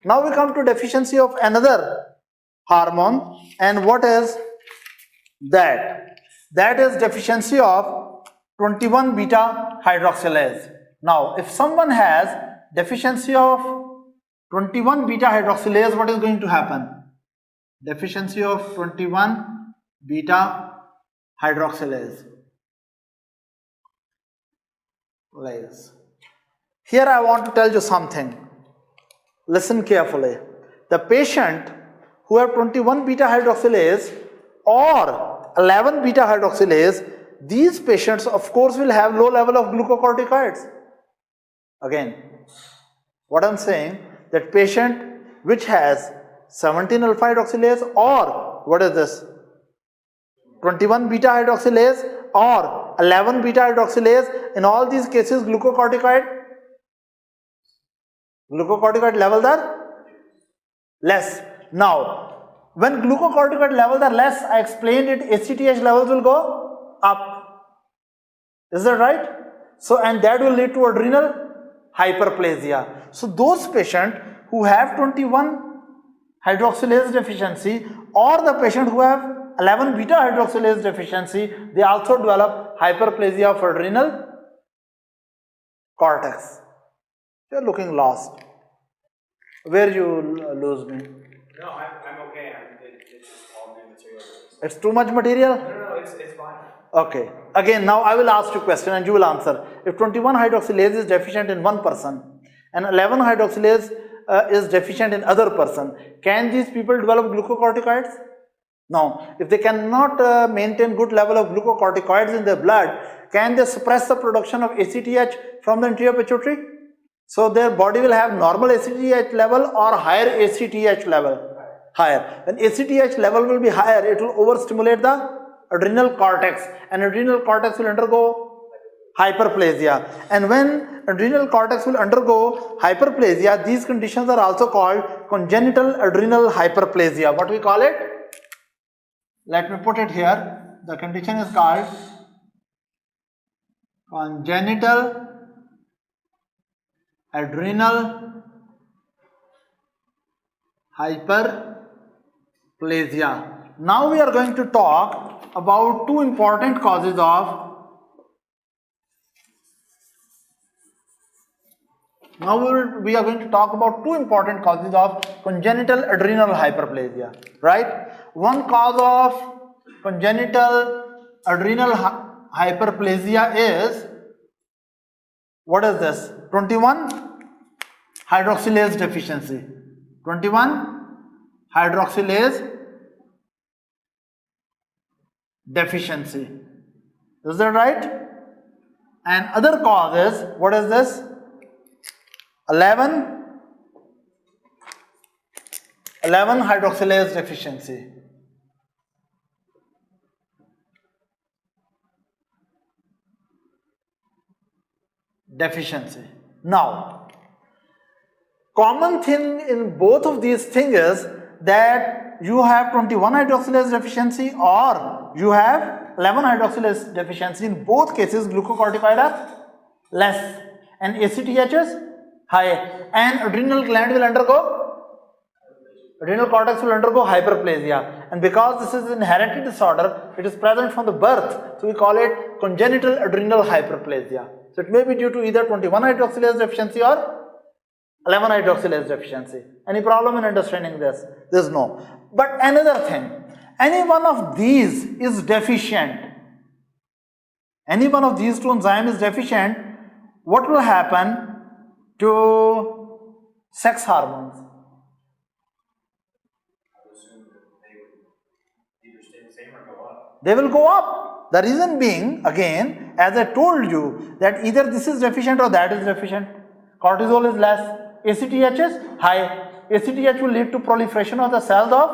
Now we come to deficiency of another hormone, and what is that? That is deficiency of 21 beta hydroxylase. Now, if someone has deficiency of 21 beta hydroxylase, what is going to happen? Deficiency of 21 beta hydroxylase. Here I want to tell you something. Listen carefully. The patient who have 21 beta hydroxylase or 11 beta hydroxylase, these patients of course will have low level of glucocorticoids. Again, what I'm saying, that patient which has 17 alpha hydroxylase or what is this? 21 beta hydroxylase or 11 beta hydroxylase, in all these cases glucocorticoid levels are less. Now, when glucocorticoid levels are less, I explained it, ACTH levels will go up. Is that right? So, and that will lead to adrenal hyperplasia. So, those patients who have 21 hydroxylase deficiency or the patient who have 11 beta hydroxylase deficiency, they also develop hyperplasia of adrenal cortex. You are looking lost. Where you lose me? No, I'm okay. It's just all new material. It's too much material? No, it's fine. Okay. Again, now I will ask you a question and you will answer. If 21 hydroxylase is deficient in one person and 11 hydroxylase is deficient in other person, can these people develop glucocorticoids? No. If they cannot maintain good level of glucocorticoids in their blood, can they suppress the production of ACTH from the anterior pituitary? So their body will have normal ACTH level or higher ACTH level. Higher. When ACTH level will be higher, it will overstimulate the adrenal cortex, and adrenal cortex will undergo hyperplasia. And when adrenal cortex will undergo hyperplasia, these conditions are also called congenital adrenal hyperplasia. What we call it? Let me put it here. The condition is called congenital adrenal hyperplasia. Now we are going to talk about two important causes of we are going to talk about two important causes of congenital adrenal hyperplasia, right? One cause of congenital adrenal hyperplasia is, what is this? 21 hydroxylase deficiency. 21 hydroxylase deficiency. Is that right? And other cause is, what is this? 11 hydroxylase deficiency. Now, common thing in both of these things is that you have 21 hydroxylase deficiency or you have 11 hydroxylase deficiency. In both cases, glucocorticoids are less and ACTH is high, and adrenal gland will undergo, adrenal cortex will undergo hyperplasia. And because this is an inherited disorder, it is present from the birth, so we call it congenital adrenal hyperplasia. So it may be due to either 21 hydroxylase deficiency or 11 hydroxylase deficiency. Any problem in understanding this? There is no. But another thing, any one of these is deficient. Any one of these two enzymes is deficient, what will happen to sex hormones? I would assume that they would either stay the same or go up. They will go up. The reason being, again, as I told you, that either this is deficient or that is deficient. Cortisol is less, ACTH is high. ACTH will lead to proliferation of the cells of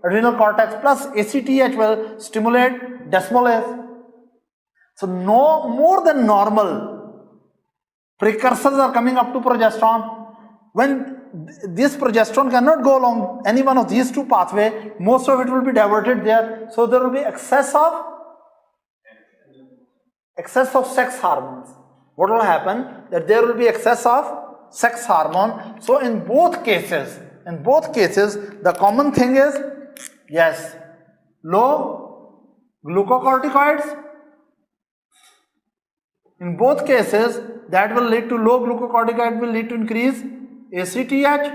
adrenal cortex, plus ACTH will stimulate desmolase. So no more than normal precursors are coming up to progesterone. When this progesterone cannot go along any one of these two pathways, most of it will be diverted there. So there will be excess of sex hormones. What will happen? That there will be excess of sex hormone. So in both cases, the common thing is, yes, low glucocorticoids. In both cases, that will lead to low glucocorticoid will lead to increase ACTH,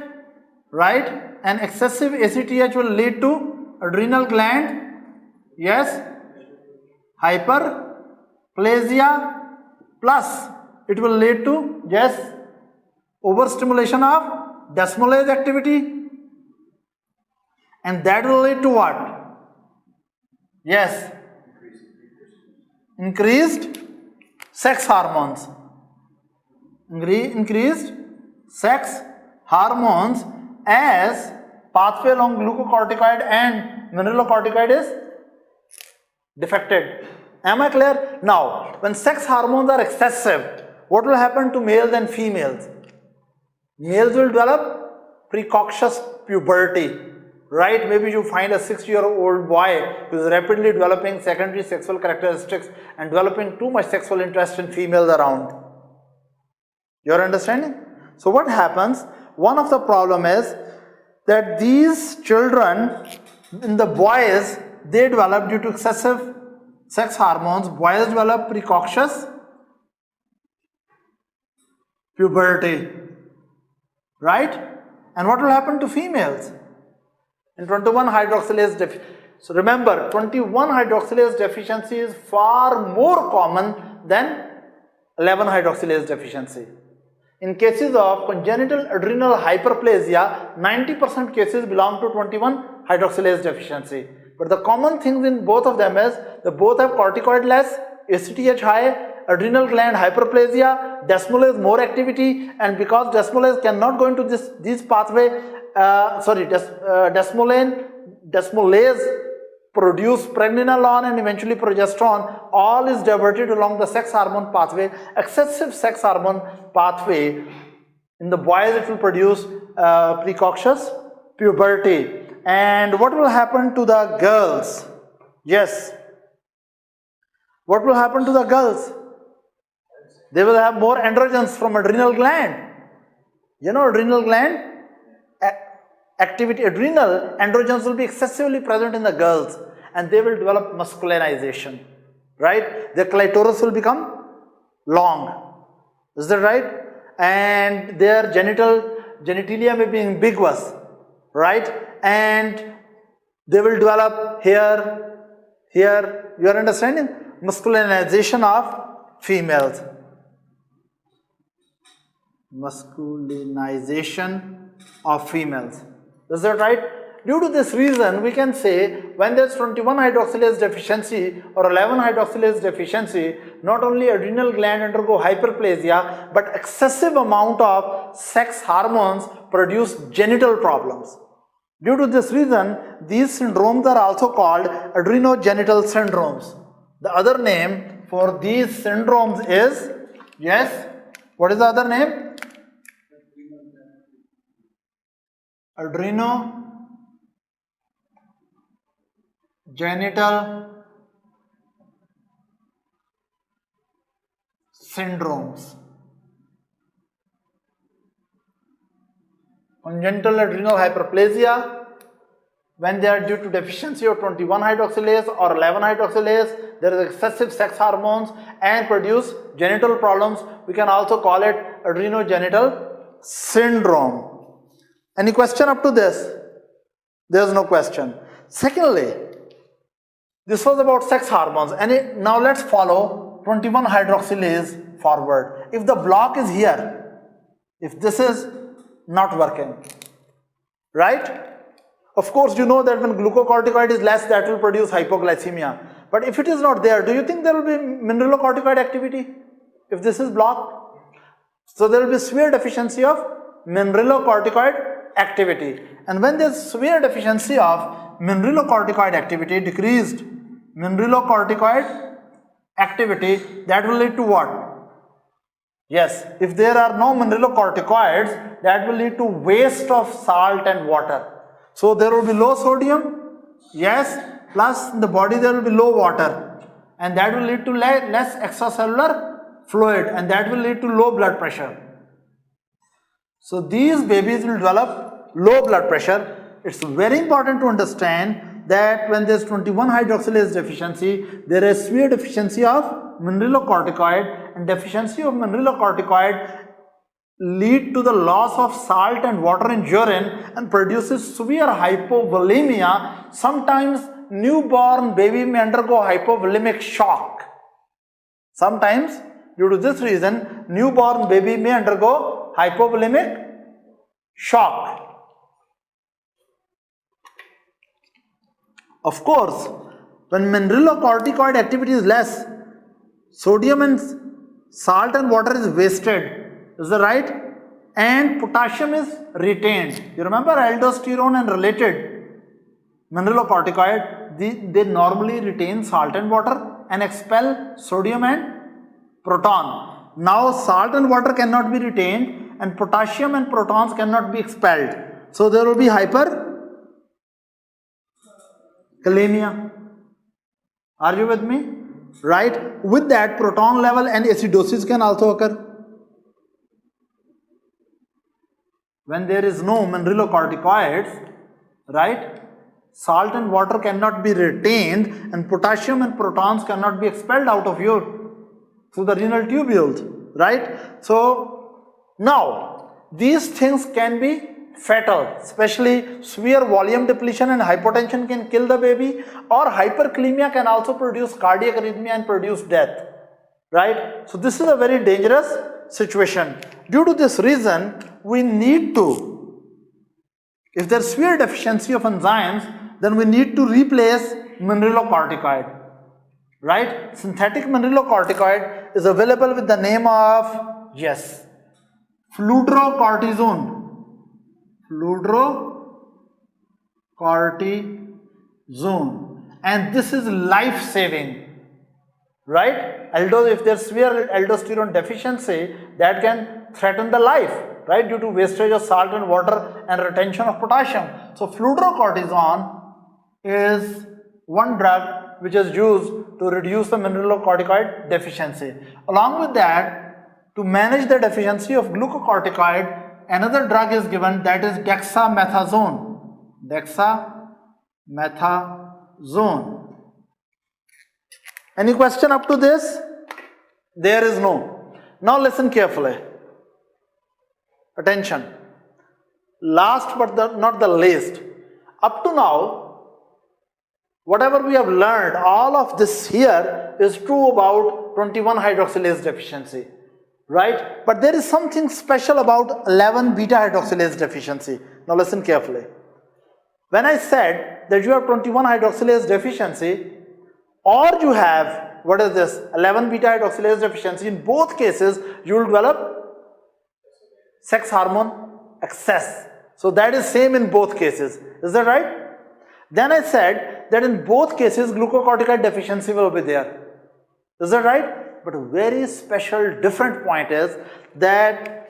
right? And excessive ACTH will lead to adrenal gland, yes, hyperplasia, plus it will lead to, yes, overstimulation of desmolase activity, and that will lead to what? Yes, increased sex hormones. Increased sex hormones as pathway along glucocorticoid and mineralocorticoid is defected. Am I clear? Now, when sex hormones are excessive, what will happen to males and females? Males will develop precocious puberty, right? Maybe you find a 6-year-old boy who is rapidly developing secondary sexual characteristics and developing too much sexual interest in females around. You are understanding? So what happens? One of the problem is that these children, in the boys, they develop due to excessive sex hormones. Boys develop precocious puberty, right? And what will happen to females? In 21 hydroxylase deficiency. So remember, 21 hydroxylase deficiency is far more common than 11 hydroxylase deficiency. In cases of congenital adrenal hyperplasia, 90% cases belong to 21 hydroxylase deficiency. But the common things in both of them is they both have corticoid less, ACTH high, adrenal gland hyperplasia, desmolase more activity, and because desmolase cannot go into this pathway, desmolase produce pregnenolone and eventually progesterone, all is diverted along the sex hormone pathway. Excessive sex hormone pathway, in the boys it will produce precocious puberty. And what will happen to the girls? Yes. What will happen to the girls? They will have more androgens from adrenal gland. You know, adrenal gland activity, adrenal androgens will be excessively present in the girls, and they will develop masculinization, right? Their clitoris will become long. Is that right? And their genitalia may be ambiguous, right? And they will develop here, you are understanding? Masculinization of females. Masculinization of females. Is that right? Due to this reason, we can say when there is 21 hydroxylase deficiency or 11 hydroxylase deficiency, not only adrenal gland undergo hyperplasia, but excessive amount of sex hormones produce genital problems. Due to this reason, these syndromes are also called adrenogenital syndromes. The other name for these syndromes is, yes, what is the other name? Adrenogenital syndromes. Congenital adrenal hyperplasia, when they are due to deficiency of 21 hydroxylase or 11 hydroxylase, there is excessive sex hormones and produce genital problems. We can also call it adrenogenital syndrome. Any question up to this? There is no question. Secondly, this was about sex hormones, and now let's follow 21 hydroxylase forward. If the block is here, if this is not working, right? Of course, you know that when glucocorticoid is less, that will produce hypoglycemia. But if it is not there, do you think there will be mineralocorticoid activity if this is blocked? So there will be severe deficiency of mineralocorticoid activity. And when there is severe deficiency of mineralocorticoid activity, decreased mineralocorticoid activity, that will lead to what? Yes, if there are no mineralocorticoids, that will lead to waste of salt and water. So there will be low sodium, yes, plus in the body there will be low water, and that will lead to less extracellular fluid, and that will lead to low blood pressure. So these babies will develop low blood pressure. It's very important to understand that when there's 21 hydroxylase deficiency, there is severe deficiency of mineralocorticoid, and deficiency of mineralocorticoid lead to the loss of salt and water in urine and produces severe hypovolemia. Sometimes newborn baby may undergo hypovolemic shock. Sometimes due to this reason, newborn baby may undergo hypovolemic shock. Of course, when mineralocorticoid activity is less, sodium and salt and water is wasted. Is that right? And potassium is retained. You remember aldosterone and related mineralocorticoid, they normally retain salt and water and expel sodium and proton. Now salt and water cannot be retained and potassium and protons cannot be expelled. So there will be hyperkalemia. Are you with me? Right? With that, proton level and acidosis can also occur. When there is no mineralocorticoids, right, salt and water cannot be retained and potassium and protons cannot be expelled out of through the renal tubules, right? So now these things can be fatal, especially severe volume depletion and hypotension can kill the baby, or hyperkalemia can also produce cardiac arrhythmia and produce death, right? So this is a very dangerous situation. Due to this reason, we need to, if there is severe deficiency of enzymes, then we need to replace mineralocorticoid, right? Synthetic mineralocorticoid is available with the name of, yes, fludrocortisone. Fludrocortisone, and this is life-saving, right? Although if there's severe aldosterone deficiency, that can threaten the life, right, due to wastage of salt and water and retention of potassium. So fludrocortisone is one drug which is used to reduce the mineralocorticoid deficiency. Along with that, to manage the deficiency of glucocorticoid, another drug is given, that is dexamethasone. Dexamethasone. Any question up to this? There is no. Now listen carefully. Attention. Last but not the least. Up to now, whatever we have learned, all of this here is true about 21 hydroxylase deficiency. Right? But there is something special about 11 beta hydroxylase deficiency. Now listen carefully. When I said that you have 21 hydroxylase deficiency, or you have, what is this, 11 beta hydroxylase deficiency, in both cases you will develop sex hormone excess. So that is same in both cases. Is that right? Then I said that in both cases glucocorticoid deficiency will be there. Is that right? But a very special different point is that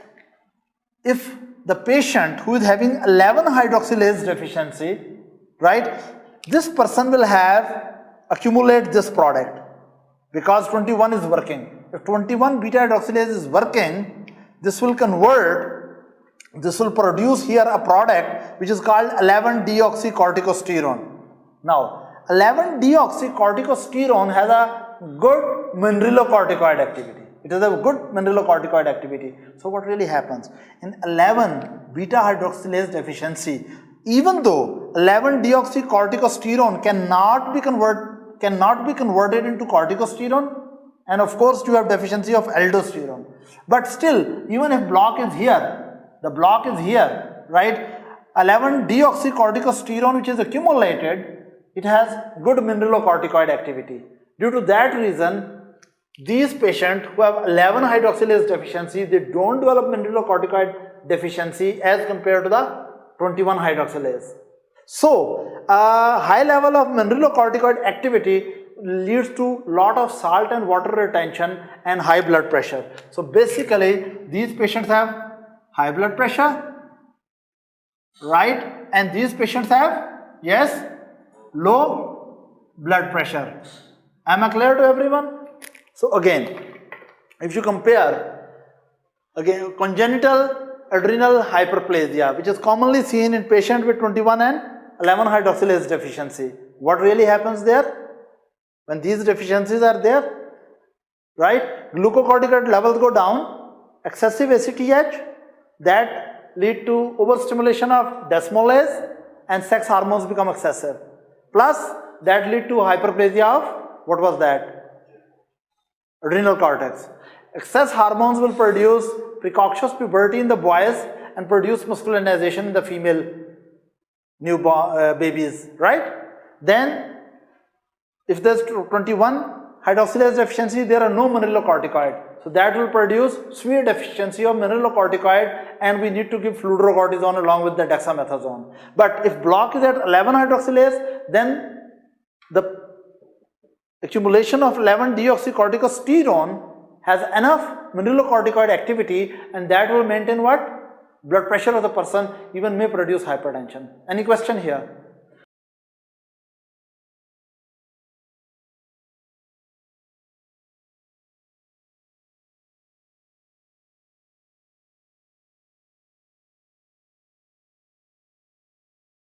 if the patient who is having 11 hydroxylase deficiency, right, this person will accumulate this product because 21 is working. If 21 beta hydroxylase is working, this will produce here a product which is called 11-deoxycorticosterone. Now, 11-deoxycorticosterone has a good mineralocorticoid activity. It has a good mineralocorticoid activity. So what really happens? In 11 beta hydroxylase deficiency, even though 11-deoxycorticosterone cannot be converted into corticosterone, and of course you have deficiency of aldosterone. But still, even if block is here, the block is here, right? 11-deoxycorticosterone which is accumulated, it has good mineralocorticoid activity. Due to that reason, these patients who have 11 hydroxylase deficiency, they don't develop mineralocorticoid deficiency as compared to the 21 hydroxylase. So, a high level of mineralocorticoid activity leads to lot of salt and water retention and high blood pressure. So basically, these patients have high blood pressure, right? And these patients have, yes, low blood pressure. Am I clear to everyone? So again, if you compare, again, congenital adrenal hyperplasia, which is commonly seen in patients with 21 and 11 hydroxylase deficiency. What really happens there? When these deficiencies are there, right, glucocorticoid levels go down, excessive ACTH, that lead to overstimulation of desmolase and sex hormones become excessive. Plus, that lead to hyperplasia of, what was that? Adrenal cortex. Excess hormones will produce precocious puberty in the boys and produce masculinization in the female newborn babies, right? Then, if there's 21 hydroxylase deficiency, there are no mineralocorticoid. So that will produce severe deficiency of mineralocorticoid, and we need to give fludrocortisone along with the dexamethasone. But if block is at 11 hydroxylase, then the accumulation of 11-deoxycorticosterone has enough mineralocorticoid activity, and that will maintain what? Blood pressure of the person, even may produce hypertension. Any question here?